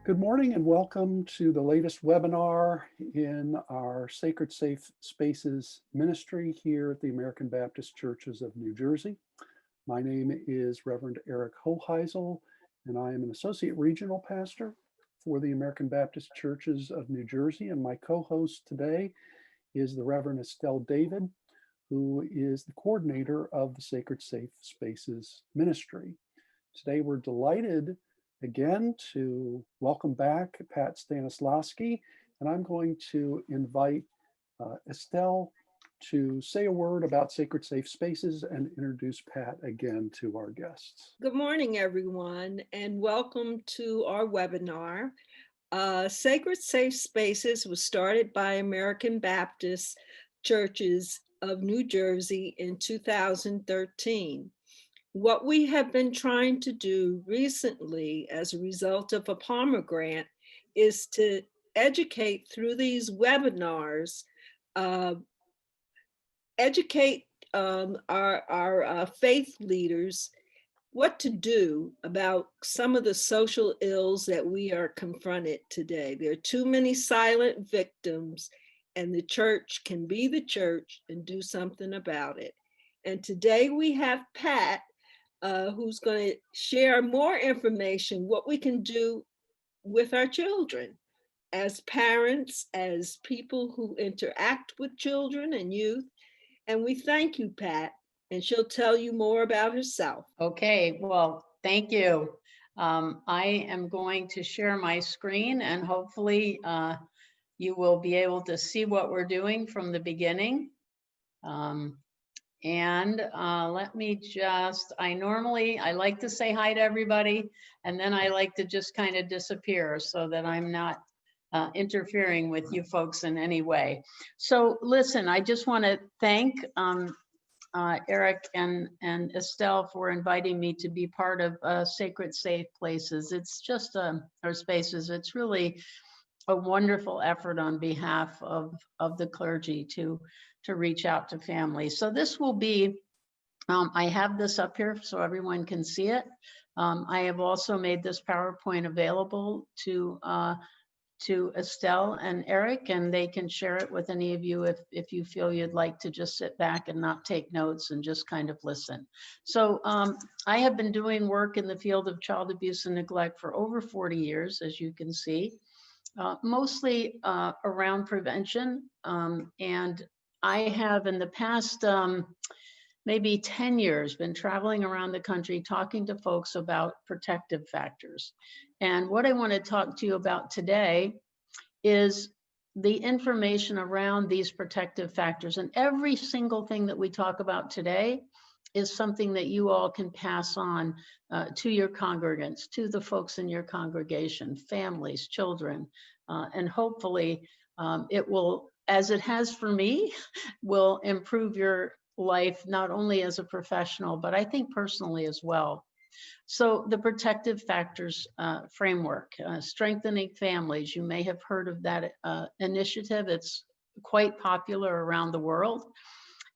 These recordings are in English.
Good morning and welcome to the latest webinar in our Sacred Safe Spaces ministry here at the American Baptist Churches of New Jersey. My name is Reverend Eric Hoheisel, and I am an Associate Regional Pastor for the American Baptist Churches of New Jersey. And my co-host today is the Reverend Estelle David, who is the coordinator of the Sacred Safe Spaces ministry. Today, we're delighted again to welcome back Pat Stanislawski, and I'm going to invite Estelle to say a word about Sacred Safe Spaces and introduce Pat again to our guests. Good morning, everyone, and welcome to our webinar. Sacred Safe Spaces was started by American Baptist Churches of New Jersey in 2013. What we have been trying to do recently as a result of a Palmer grant is to educate through these webinars, educate our faith leaders what to do about some of the social ills that we are confronted today. There are too many silent victims, and the church can be the church and do something about it. And today we have Pat, who's going to share more information, what we can do with our children as parents, as people who interact with children and youth. And we thank you, Pat, and she'll tell you more about herself. Okay, well, thank you. I am going to share my screen and hopefully you will be able to see what we're doing from the beginning. Let me just, I like to say hi to everybody, and then I like to just kind of disappear so that I'm not interfering with you folks in any way. So listen, I just want to thank Eric and Estelle for inviting me to be part of Sacred Safe Places. It's just our spaces. It's really a wonderful effort on behalf of the clergy to reach out to families. So this will be, I have this up here so everyone can see it. I have also made this PowerPoint available to Estelle and Eric, and they can share it with any of you if you feel you'd like to just sit back and not take notes and just kind of listen. So I have been doing work in the field of child abuse and neglect for over 40 years, as you can see, mostly around prevention. And I have in the past maybe 10 years been traveling around the country talking to folks about protective factors. And what I want to talk to you about today is the information around these protective factors. And every single thing that we talk about today is something that you all can pass on to your congregants, to the folks in your congregation, families, children, and hopefully it will, as it has for me, will improve your life, not only as a professional, but I think personally as well. So the protective factors framework, strengthening families, you may have heard of that initiative. It's quite popular around the world.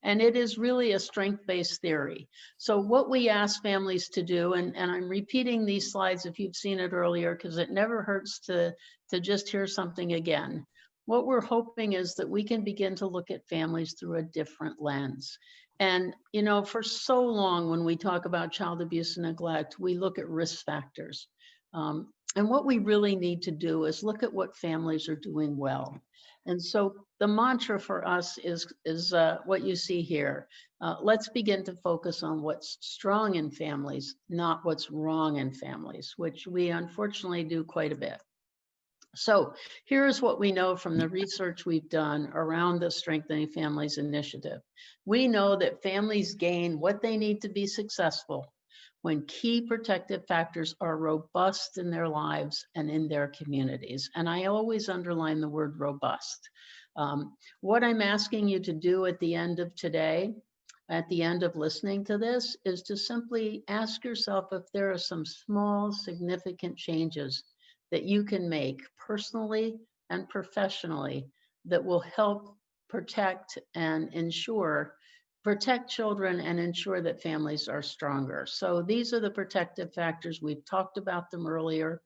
And it is really a strength-based theory. So what we ask families to do, and I'm repeating these slides if you've seen it earlier, because it never hurts to just hear something again. What we're hoping is that we can begin to look at families through a different lens. And, you know, for so long when we talk about child abuse and neglect, we look at risk factors. And what we really need to do is look at what families are doing well. And so the mantra for us is what you see here. Let's begin to focus on what's strong in families, not what's wrong in families, which we unfortunately do quite a bit. So here's what we know from the research we've done around the Strengthening Families Initiative. We know that families gain what they need to be successful when key protective factors are robust in their lives and in their communities. And I always underline the word robust. What I'm asking you to do at the end of today, at the end of listening to this, is to simply ask yourself if there are some small, significant changes that you can make personally and professionally that will help protect and protect children and ensure that families are stronger. So these are the protective factors. We've talked about them earlier.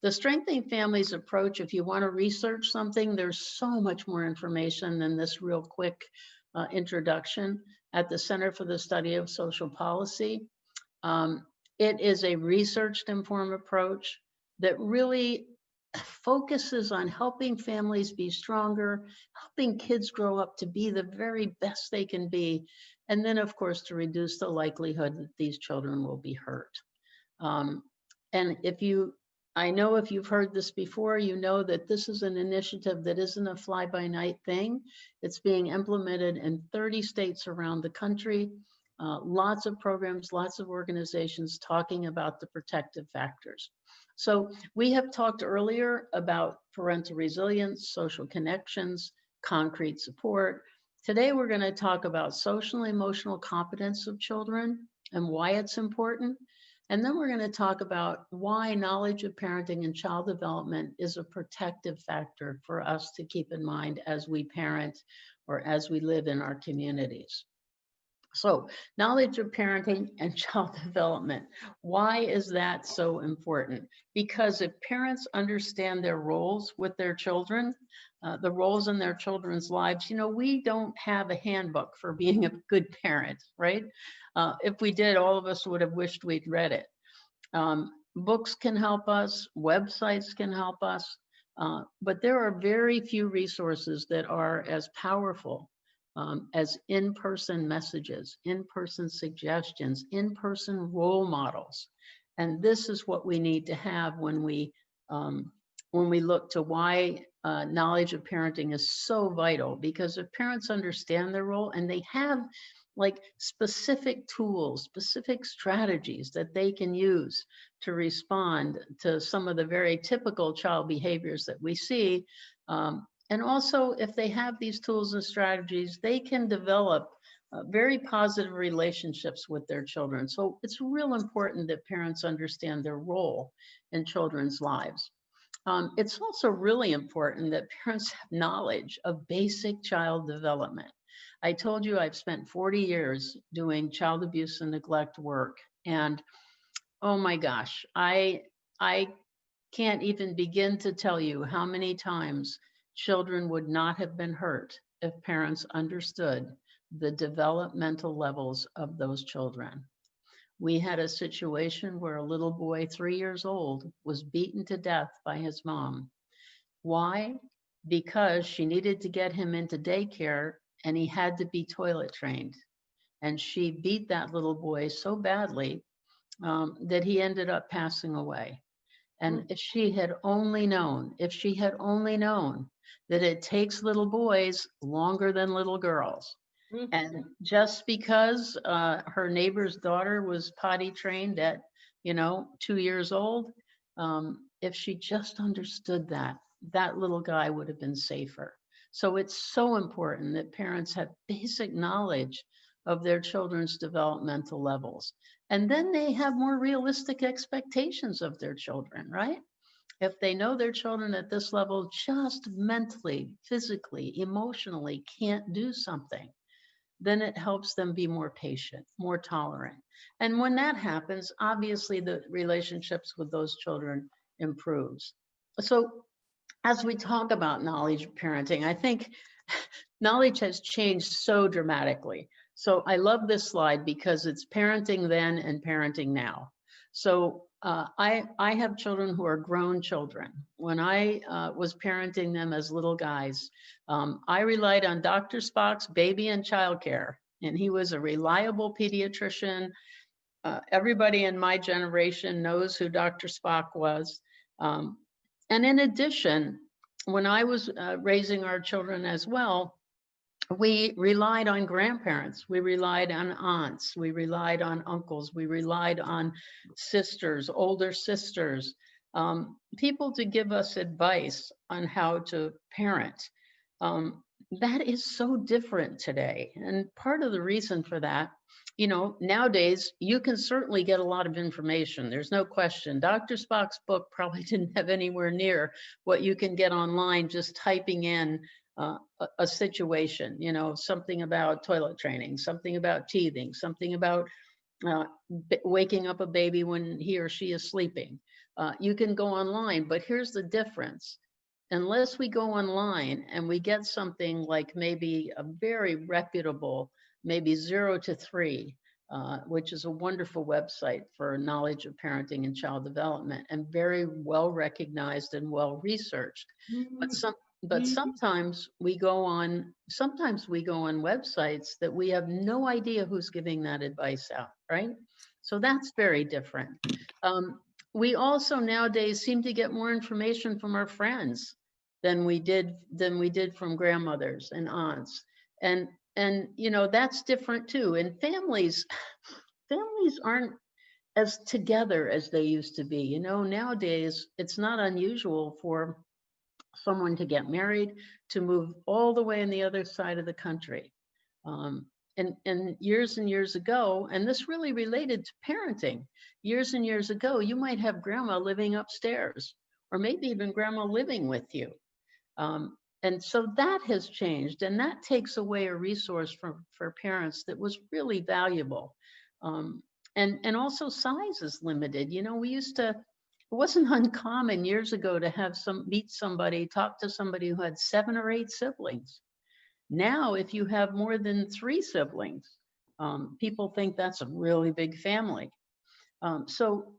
The Strengthening Families approach, if you want to research something, there's so much more information than this real quick introduction at the Center for the Study of Social Policy. It is a research informed approach that really focuses on helping families be stronger, helping kids grow up to be the very best they can be, and then, of course, to reduce the likelihood that these children will be hurt. And I know if you've heard this before, you know that this is an initiative that isn't a fly-by-night thing. It's being implemented in 30 states around the country. Lots of programs, lots of organizations talking about the protective factors. So we have talked earlier about parental resilience, social connections, concrete support. Today, we're going to talk about social and emotional competence of children and why it's important. And then we're going to talk about why knowledge of parenting and child development is a protective factor for us to keep in mind as we parent or as we live in our communities. So, knowledge of parenting and child development. Why is that so important? Because if parents understand their roles with their children, the roles in their children's lives, we don't have a handbook for being a good parent, right? If we did, all of us would have wished we'd read it. Books can help us, websites can help us, but there are very few resources that are as powerful as in-person messages, in-person suggestions, in-person role models. And this is what we need to have when we look to why knowledge of parenting is so vital, because if parents understand their role and they have like specific tools, specific strategies that they can use to respond to some of the very typical child behaviors that we see, and also, if they have these tools and strategies, they can develop very positive relationships with their children. So it's real important that parents understand their role in children's lives. It's also really important that parents have knowledge of basic child development. I told you I've spent 40 years doing child abuse and neglect work. And oh my gosh, I can't even begin to tell you how many times children would not have been hurt if parents understood the developmental levels of those children. We had a situation where a little boy, 3 years old, was beaten to death by his mom. Why? Because she needed to get him into daycare and he had to be toilet trained. And she beat that little boy so badly that he ended up passing away. And if she had only known that it takes little boys longer than little girls. And just because her neighbor's daughter was potty trained at, 2 years old, if she just understood that, that little guy would have been safer. So it's so important that parents have basic knowledge of their children's developmental levels. And then they have more realistic expectations of their children, right? If they know their children at this level just mentally, physically, emotionally can't do something, then it helps them be more patient, more tolerant. And when that happens, obviously the relationships with those children improves. So as we talk about knowledge of parenting, I think knowledge has changed so dramatically. So I love this slide because it's parenting then and parenting now. So I have children who are grown children. When I was parenting them as little guys, I relied on Dr. Spock's baby and childcare, and he was a reliable pediatrician. Everybody in my generation knows who Dr. Spock was. And in addition, when I was raising our children as well, we relied on grandparents, we relied on aunts, we relied on uncles, we relied on sisters, older sisters, people to give us advice on how to parent. That is so different today. And part of the reason for that, nowadays you can certainly get a lot of information. There's no question. Dr. Spock's book probably didn't have anywhere near what you can get online just typing in a situation, something about toilet training, something about teething, something about waking up a baby when he or she is sleeping. You can go online, but here's the difference. Unless we go online and we get something like maybe a very reputable, maybe 0 to 3, which is a wonderful website for knowledge of parenting and child development, and very well recognized and well researched. But sometimes we go on websites that we have no idea who's giving that advice out, right? So that's very different. We also nowadays seem to get more information from our friends than we did from grandmothers and aunts. And that's different too. And families aren't as together as they used to be. Nowadays it's not unusual for someone to get married, to move all the way on the other side of the country. And years and years ago, and this really related to parenting, years and years ago, you might have grandma living upstairs, or maybe even grandma living with you. And so that has changed, and that takes away a resource for parents that was really valuable. And also size is limited. It wasn't uncommon years ago to have talk to somebody who had 7 or 8 siblings. Now, if you have more than 3 siblings, people think that's a really big family. So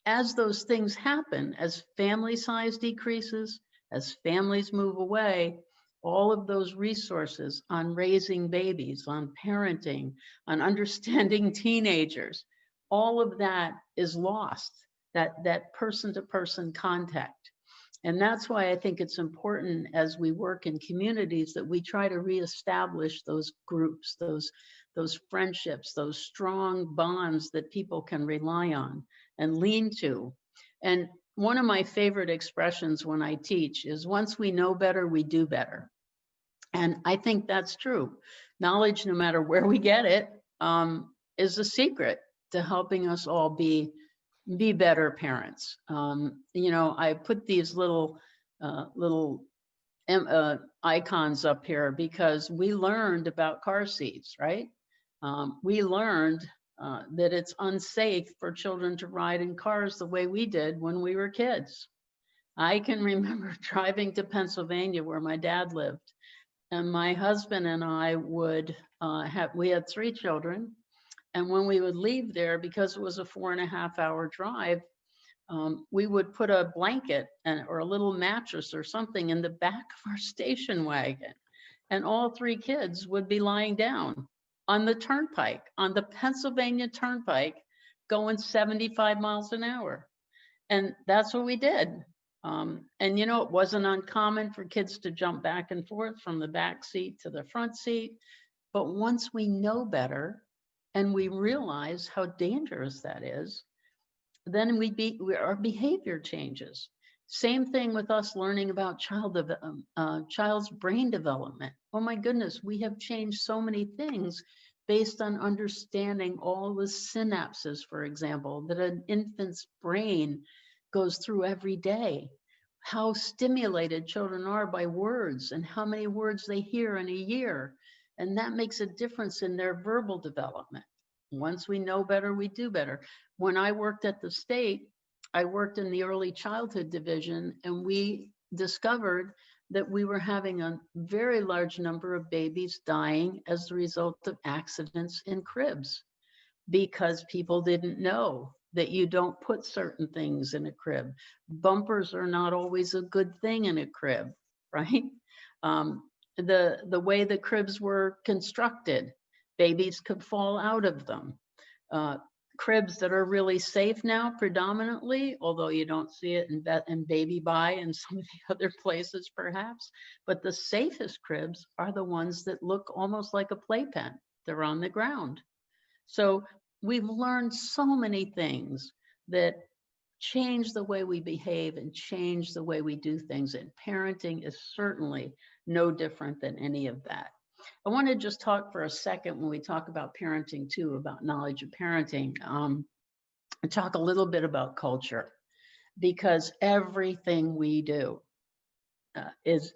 as those things happen, as family size decreases, as families move away, all of those resources on raising babies, on parenting, on understanding teenagers, all of that is lost, that person-to-person contact. And that's why I think it's important as we work in communities that we try to reestablish those groups, those friendships, those strong bonds that people can rely on and lean to. And one of my favorite expressions when I teach is, once we know better, we do better. And I think that's true. Knowledge, no matter where we get it, is the secret to helping us all be better parents. I put these little icons up here because we learned about car seats, right? We learned that it's unsafe for children to ride in cars the way we did when we were kids. I can remember driving to Pennsylvania where my dad lived, and my husband and I we had 3 children. And when we would leave there, because it was a 4.5-hour drive, we would put a blanket or a little mattress or something in the back of our station wagon. And all 3 kids would be lying down on the turnpike, on the Pennsylvania Turnpike, going 75 miles an hour. And that's what we did. And it wasn't uncommon for kids to jump back and forth from the back seat to the front seat. But once we know better, and we realize how dangerous that is, then our behavior changes. Same thing with us learning about child's brain development. Oh my goodness, we have changed so many things based on understanding all the synapses, for example, that an infant's brain goes through every day. How stimulated children are by words and how many words they hear in a year. And that makes a difference in their verbal development. Once we know better, we do better. When I worked at the state, I worked in the early childhood division, and we discovered that we were having a very large number of babies dying as a result of accidents in cribs, because people didn't know that you don't put certain things in a crib. Bumpers are not always a good thing in a crib, right? The way the cribs were constructed, babies could fall out of them. Cribs that are really safe now, predominantly, although you don't see it in Baby Buy and some of the other places perhaps, but the safest cribs are the ones that look almost like a playpen. They're on the ground. So we've learned so many things that change the way we behave and change the way we do things. And parenting is certainly no different than any of that. I want to just talk for a second, when we talk about parenting too, about knowledge of parenting, and talk a little bit about culture, because everything we do is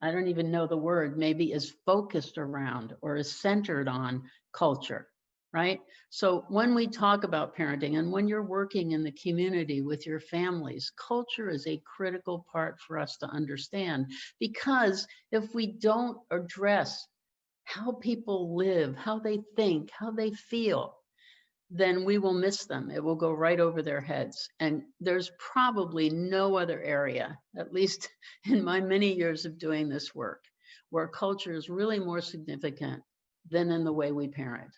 I don't even know the word, maybe is focused around or is centered on culture. right? So when we talk about parenting and when you're working in the community with your families, culture is a critical part for us to understand, because if we don't address how people live, how they think, how they feel, then we will miss them. It will go right over their heads. And there's probably no other area, at least in my many years of doing this work, where culture is really more significant than in the way we parent.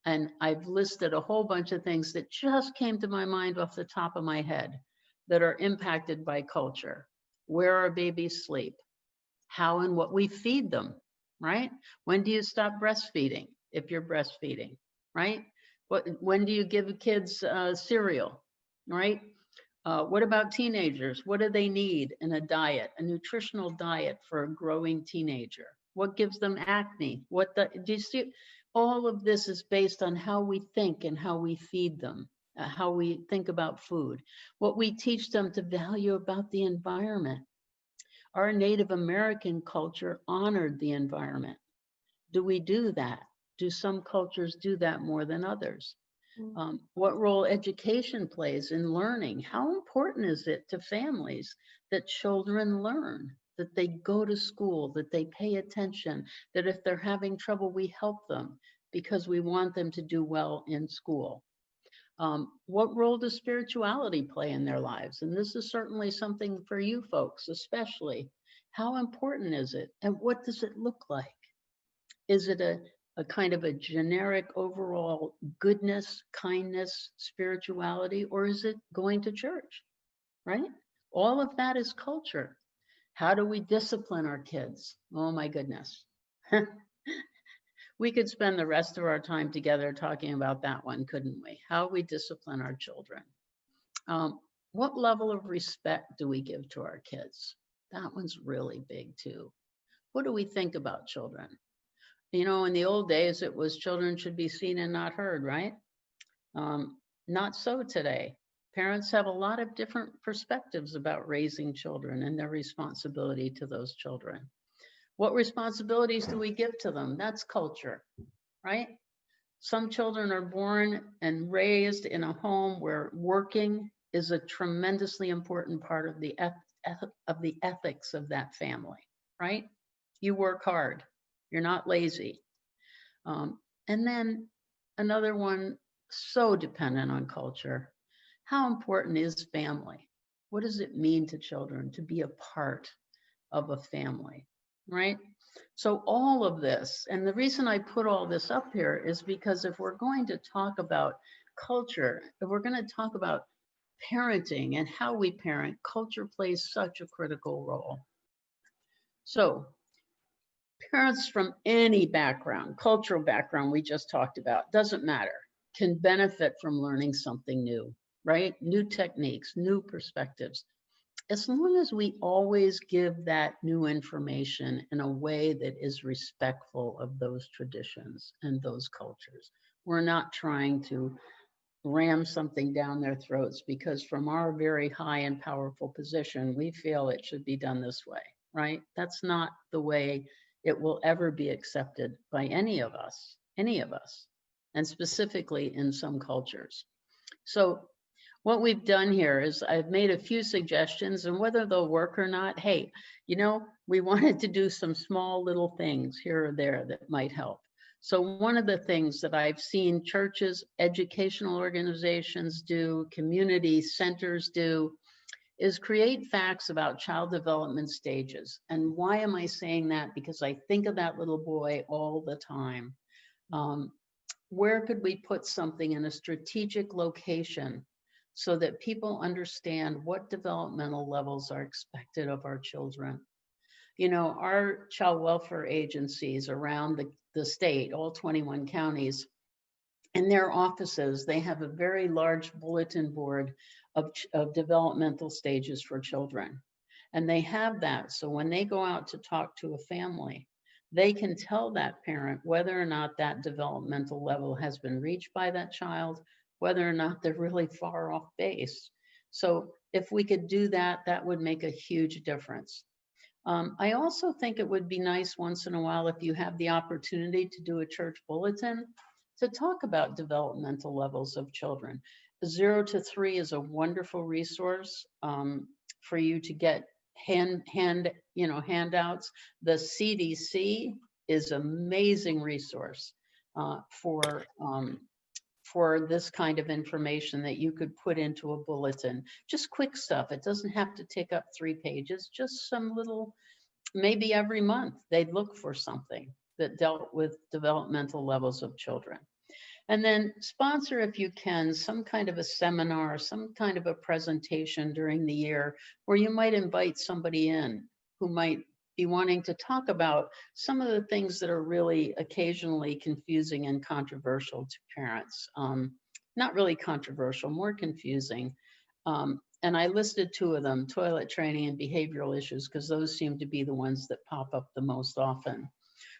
And I've listed a whole bunch of things that just came to my mind off the top of my head that are impacted by culture. Where our babies sleep, how and what we feed them, right? When do you stop breastfeeding if you're breastfeeding, right? When do you give kids cereal, right? What about teenagers? What do they need in a diet, a nutritional diet for a growing teenager? What gives them acne? Do you see? All of this is based on how we think and how we feed them, how we think about food, what we teach them to value about the environment. Our Native American culture honored the environment. Do we do that? Do some cultures do that more than others? What role education plays in learning? How important is it to families that children learn, that they go to school, that they pay attention, that if they're having trouble, we help them because we want them to do well in school? What role does spirituality play in their lives? And this is certainly something for you folks, especially. How important is it? And what does it look like? Is it a kind of a generic overall goodness, kindness, spirituality, or is it going to church, right? All of that is culture. How do we discipline our kids? Oh my goodness. We could spend the rest of our time together talking about that one, couldn't we? How we discipline our children. What level of respect do we give to our kids? That one's really big too. What do we think about children? You know, in the old days, it was children should be seen and not heard, right? Not so today. Parents have a lot of different perspectives about raising children and their responsibility to those children. What responsibilities do we give to them? That's culture, right? Some children are born and raised in a home where working is a tremendously important part of the ethics of that family, right? You work hard. You're not lazy. And then another one, so dependent on culture. How important is family? What does it mean to children to be a part of a family, right? So all of this, and the reason I put all this up here is because if we're going to talk about culture, if we're going to talk about parenting and how we parent, culture plays such a critical role. So parents from any background, cultural background we just talked about, doesn't matter, can benefit from learning something new, right? New techniques, new perspectives. As long as we always give that new information in a way that is respectful of those traditions and those cultures. We're not trying to ram something down their throats because from our very high and powerful position, we feel it should be done this way, right? That's not the way it will ever be accepted by any of us, and specifically in some cultures. So what we've done here is I've made a few suggestions, and whether they'll work or not, hey, you know, we wanted to do some small little things here or there that might help. So one of the things that I've seen churches, educational organizations do, community centers do, is create facts about child development stages. And why am I saying that? Because I think of that little boy all the time. Where could we put something in a strategic location so that people understand what developmental levels are expected of our children? You know, our child welfare agencies around the state, all 21 counties, in their offices, they have a very large bulletin board of developmental stages for children. And they have that, so when they go out to talk to a family, they can tell that parent whether or not that developmental level has been reached by that child, whether or not they're really far off base. So if we could do that, that would make a huge difference. I also think it would be nice once in a while if you have the opportunity to do a church bulletin, to talk about developmental levels of children. 0 to 3 is a wonderful resource for you to get handouts. The CDC is amazing resource for this kind of information that you could put into a bulletin. Just quick stuff. It doesn't have to take up 3 pages, just some little, maybe every month they'd look for something that dealt with developmental levels of children. And then sponsor, if you can, some kind of a seminar, some kind of a presentation during the year where you might invite somebody in who might be wanting to talk about some of the things that are really occasionally confusing and controversial to parents. Not really controversial, more confusing. And I listed 2 of them, toilet training and behavioral issues, because those seem to be the ones that pop up the most often.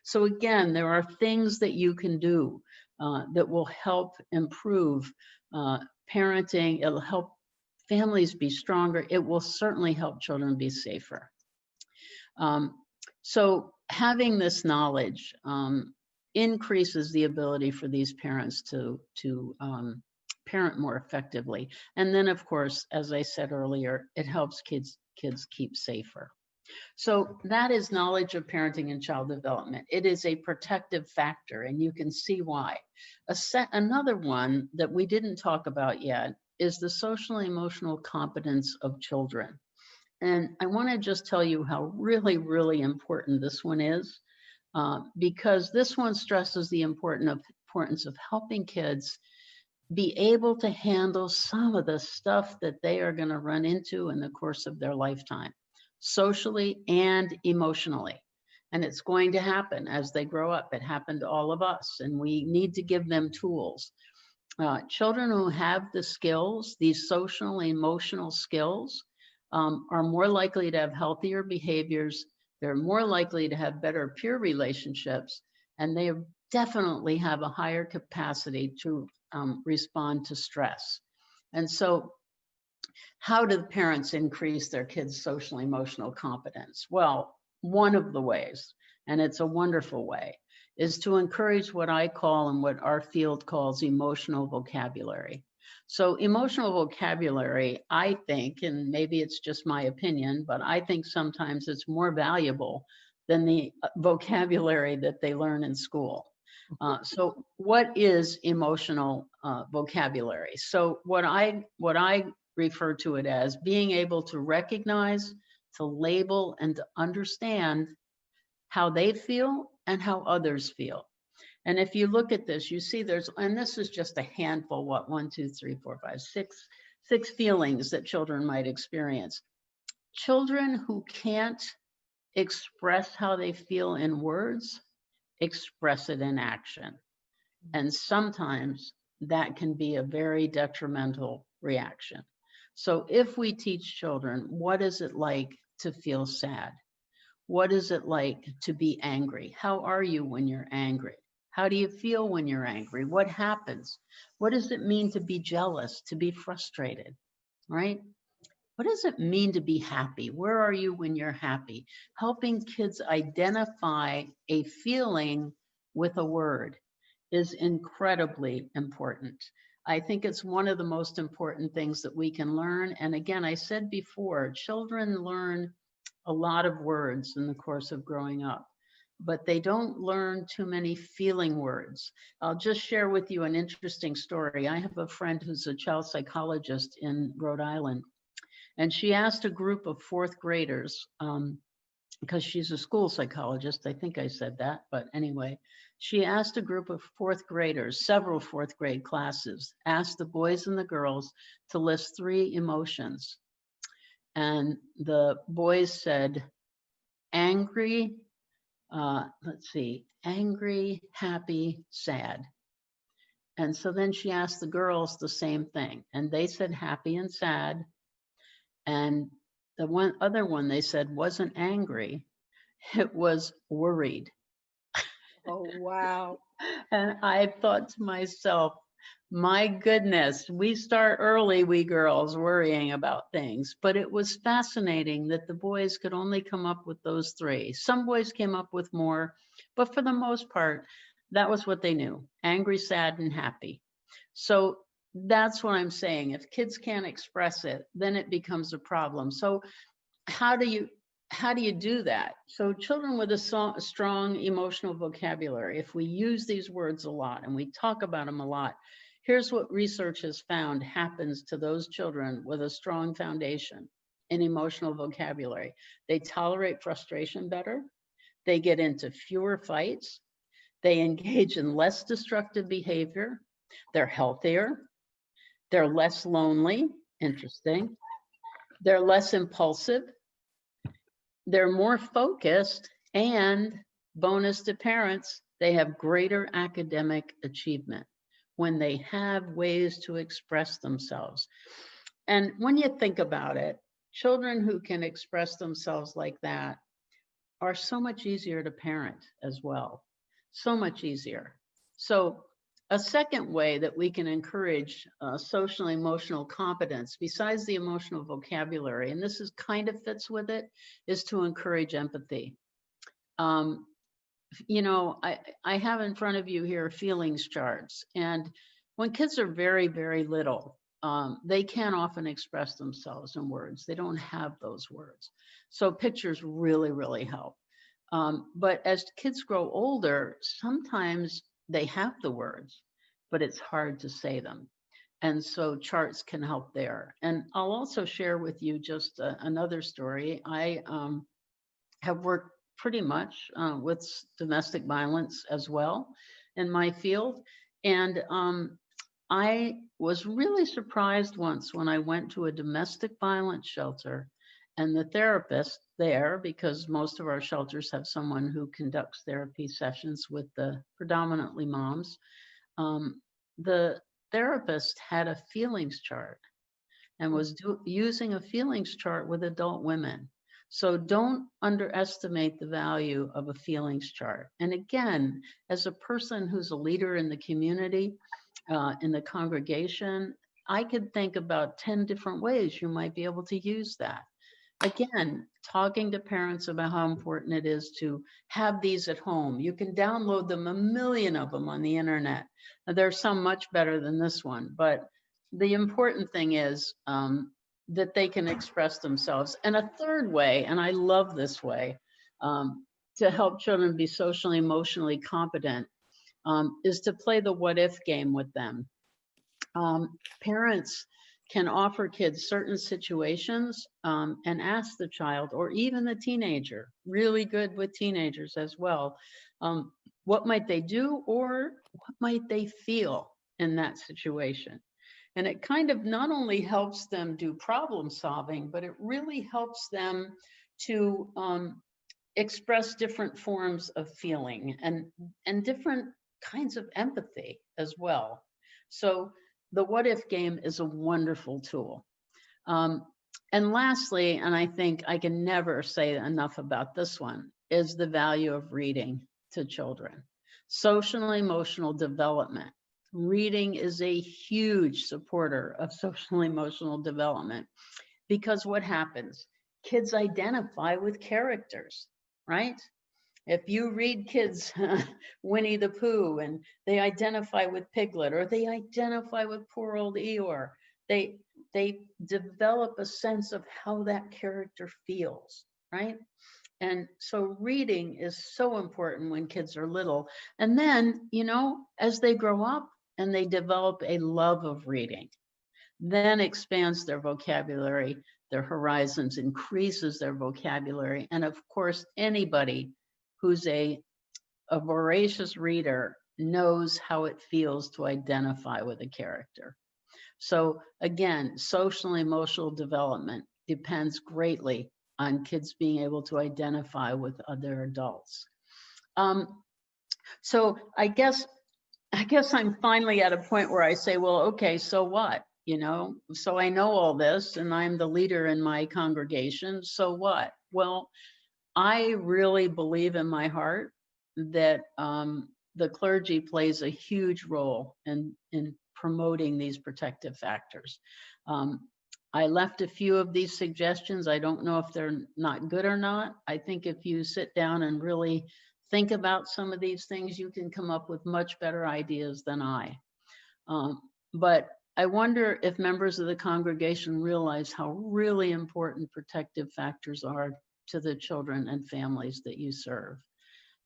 So again, there are things that you can do that will help improve parenting. It'll help families be stronger. It will certainly help children be safer. So having this knowledge increases the ability for these parents to parent more effectively. And then, of course, as I said earlier, it helps kids keep safer. So that is knowledge of parenting and child development. It is a protective factor, and you can see why. Another one that we didn't talk about yet is the social and emotional competence of children. And I want to just tell you how really, really important this one is, because this one stresses the importance of helping kids be able to handle some of the stuff that they are going to run into in the course of their lifetime, socially and emotionally. And it's going to happen as they grow up. It happened to all of us, and we need to give them tools. Children who have the skills, these social and emotional skills, are more likely to have healthier behaviors. They're more likely to have better peer relationships, and they definitely have a higher capacity to respond to stress. And so how do the parents increase their kids' social emotional competence? Well, one of the ways, and it's a wonderful way, is to encourage what I call and what our field calls emotional vocabulary. So emotional vocabulary, I think, and maybe it's just my opinion, but I think sometimes it's more valuable than the vocabulary that they learn in school. So what is emotional vocabulary? So what I refer to it as being able to recognize, to label, and to understand how they feel and how others feel. And if you look at this, you see and this is just a handful, 1, 2, 3, 4, 5, 6 feelings that children might experience. Children who can't express how they feel in words, express it in action. And sometimes that can be a very detrimental reaction. So if we teach children, what is it like to feel sad? What is it like to be angry? How are you when you're angry? How do you feel when you're angry? What happens? What does it mean to be jealous, to be frustrated, right? What does it mean to be happy? Where are you when you're happy? Helping kids identify a feeling with a word is incredibly important. I think it's one of the most important things that we can learn. And again, I said before, children learn a lot of words in the course of growing up, but they don't learn too many feeling words. I'll just share with you an interesting story. I have a friend who's a child psychologist in Rhode Island, and she asked a group of 4th graders, because she's a school psychologist, I think I said that, but anyway, she asked a group of 4th graders, several 4th grade classes, asked the boys and the girls to list 3 emotions. And the boys said, angry, angry, happy, sad. And so then she asked the girls the same thing, and they said happy and sad. And the other one they said wasn't angry, it was worried. Oh, wow. And I thought to myself, my goodness, we start early, we girls, worrying about things. But it was fascinating that the boys could only come up with those 3. Some boys came up with more, but for the most part, That was what they knew: angry, sad, and happy. So that's what I'm saying. If kids can't express it, then it becomes a problem. So how do you do that? So children with a strong emotional vocabulary, if we use these words a lot and we talk about them a lot, here's what research has found happens to those children with a strong foundation in emotional vocabulary. They tolerate frustration better. They get into fewer fights. They engage in less destructive behavior. They're healthier. They're less lonely. Interesting. They're less impulsive. They're more focused, and bonus to parents, they have greater academic achievement when they have ways to express themselves. And when you think about it, children who can express themselves like that are so much easier to parent as well. So much easier. So a second way that we can encourage social emotional competence, besides the emotional vocabulary, and this is kind of fits with it, is to encourage empathy. You know, I have in front of you here feelings charts. And when kids are very, very little, they can't often express themselves in words. They don't have those words. So pictures really, really help. But as kids grow older, sometimes they have the words, but it's hard to say them. And so charts can help there. And I'll also share with you just another story. I have worked pretty much with domestic violence as well in my field. And I was really surprised once when I went to a domestic violence shelter, and the therapist there, because most of our shelters have someone who conducts therapy sessions with the predominantly moms, the therapist had a feelings chart and was using a feelings chart with adult women. So don't underestimate the value of a feelings chart. And again, as a person who's a leader in the community, in the congregation, I could think about 10 different ways you might be able to use that. Again, talking to parents about how important it is to have these at home. You can download them, a million of them on the internet. There's some much better than this one, but the important thing is that they can express themselves. And a third way, and I love this way, to help children be socially, emotionally competent, is to play the what if game with them. Parents can offer kids certain situations and ask the child, or even the teenager, really good with teenagers as well, what might they do or what might they feel in that situation? And it kind of not only helps them do problem solving, but it really helps them to express different forms of feeling and different kinds of empathy as well. So the what if game is a wonderful tool. And lastly, and I think I can never say enough about this one, is the value of reading to children. Social and emotional development. Reading is a huge supporter of social and emotional development, because what happens? Kids identify with characters, right? If you read kids Winnie the Pooh and they identify with Piglet, or they identify with poor old Eeyore, they develop a sense of how that character feels, right? And so reading is so important when kids are little. And then, you know, as they grow up and they develop a love of reading, then expands their vocabulary, their horizons, increases their vocabulary. And of course, anybody who's a voracious reader knows how it feels to identify with a character. So again, social and emotional development depends greatly on kids being able to identify with other adults. So I guess I'm finally at a point where I say, well, okay, so what? You know, so I know all this and I'm the leader in my congregation. So what? Well, I really believe in my heart that the clergy plays a huge role in promoting these protective factors. I left a few of these suggestions. I don't know if they're not good or not. I think if you sit down and really think about some of these things, you can come up with much better ideas than I. But I wonder if members of the congregation realize how really important protective factors are to the children and families that you serve.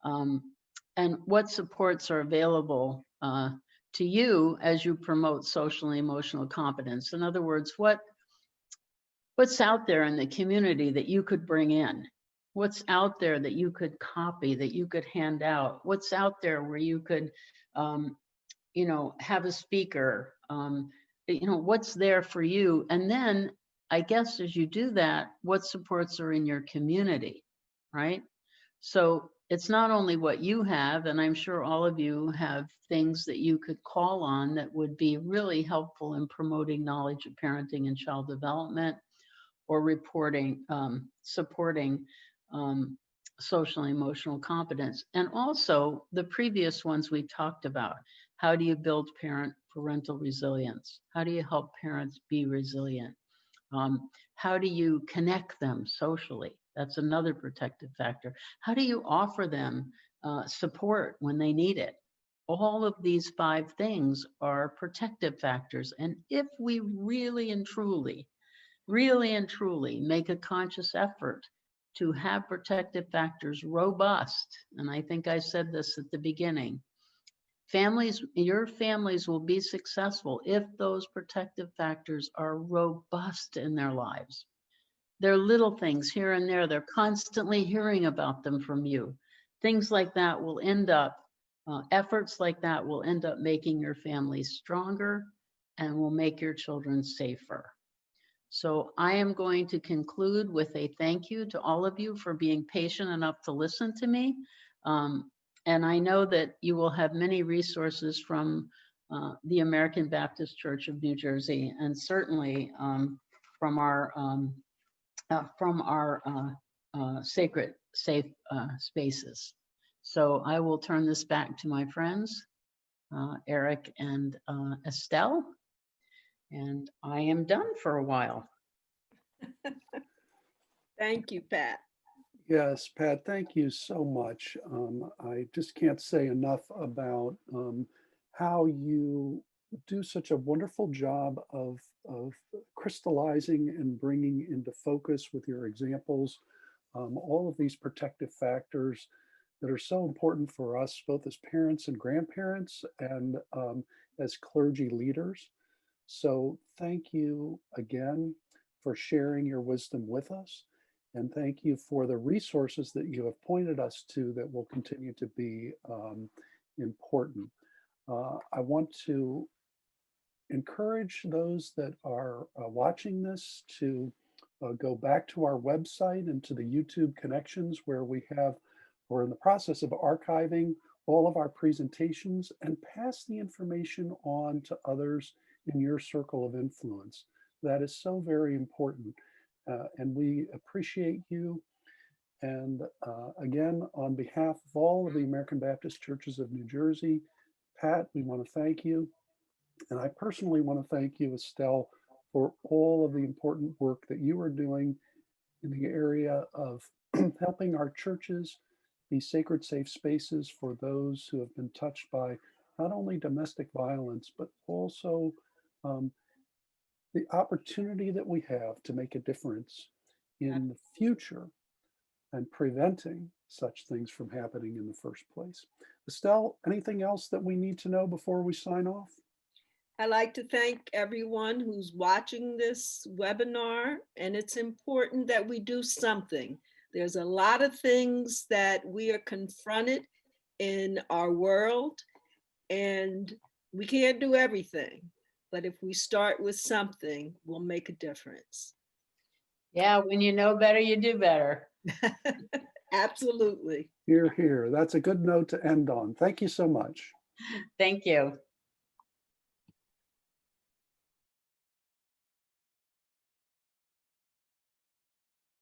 And what supports are available to you as you promote social and emotional competence. In other words, what's out there in the community that you could bring in? What's out there that you could copy, that you could hand out? What's out there where you could, have a speaker? What's there for you? And then I guess as you do that, what supports are in your community, right? So it's not only what you have, and I'm sure all of you have things that you could call on that would be really helpful in promoting knowledge of parenting and child development, or supporting social and emotional competence. And also the previous ones we talked about. How do you build parental resilience? How do you help parents be resilient? How do you connect them socially? That's another protective factor. How do you offer them support when they need it? All of these 5 things are protective factors. And if we really and truly make a conscious effort to have protective factors robust, and I think I said this at the beginning, your families will be successful if those protective factors are robust in their lives. They're little things here and there. They're constantly hearing about them from you. Things like that will end up, efforts like that will end up making your family stronger and will make your children safer. So I am going to conclude with a thank you to all of you for being patient enough to listen to me. And I know that you will have many resources from the American Baptist Church of New Jersey, and certainly from our sacred, safe spaces. So I will turn this back to my friends, Eric and Estelle, and I am done for a while. Thank you, Pat. Yes, Pat, thank you so much. I just can't say enough about how you do such a wonderful job of crystallizing and bringing into focus with your examples all of these protective factors that are so important for us, both as parents and grandparents and as clergy leaders. So thank you again for sharing your wisdom with us. And thank you for the resources that you have pointed us to that will continue to be important. I want to encourage those that are watching this to go back to our website and to the YouTube connections where we're in the process of archiving all of our presentations and pass the information on to others in your circle of influence. That is so very important. And we appreciate you. And again, on behalf of all of the American Baptist Churches of New Jersey, Pat, we want to thank you. And I personally want to thank you, Estelle, for all of the important work that you are doing in the area of helping our churches be sacred, safe spaces for those who have been touched by not only domestic violence, but also the opportunity that we have to make a difference in the future and preventing such things from happening in the first place. Estelle, anything else that we need to know before we sign off? I'd like to thank everyone who's watching this webinar, and it's important that we do something. There's a lot of things that we are confronted in our world, and we can't do everything. But if we start with something, we'll make a difference. Yeah, when you know better, you do better. Absolutely. Hear, hear. That's a good note to end on. Thank you so much. Thank you.